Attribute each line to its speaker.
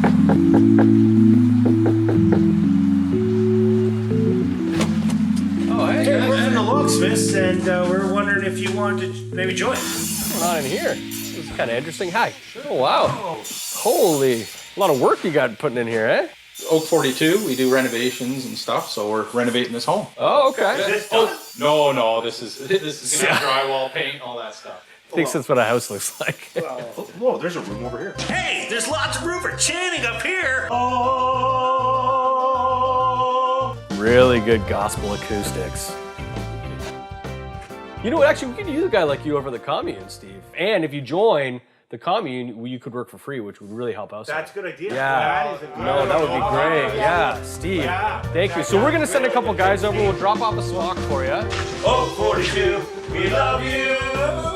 Speaker 1: Oh, hey,
Speaker 2: Hey, we're from the Locksmiths, and we're wondering if you wanted to maybe join.
Speaker 1: what's going on in here? This is kind of interesting. Hi. Oh, wow. Holy, a lot of work you got putting in here, eh?
Speaker 3: Oak 42, we do renovations and stuff, so we're renovating this home.
Speaker 1: Oh, okay.
Speaker 2: Is this done?
Speaker 3: No, this is gonna have drywall, paint, all that stuff.
Speaker 1: Thinks that's what a house looks like.
Speaker 2: Whoa, there's a room over here. Hey, there's lots of room for chanting up here. Oh.
Speaker 1: Really good gospel acoustics. You know what? Actually, we could use a guy like you over the commune, Steve. And if you join the commune, you could work for free, which would really help us.
Speaker 2: That's a good idea.
Speaker 1: Yeah.
Speaker 2: That is a good
Speaker 1: No, that would be great. Yeah, Steve.
Speaker 2: Yeah.
Speaker 1: Thank you. So we're gonna send a couple guys over. We'll drop off a smock for you.
Speaker 2: Oh, 42, we love you.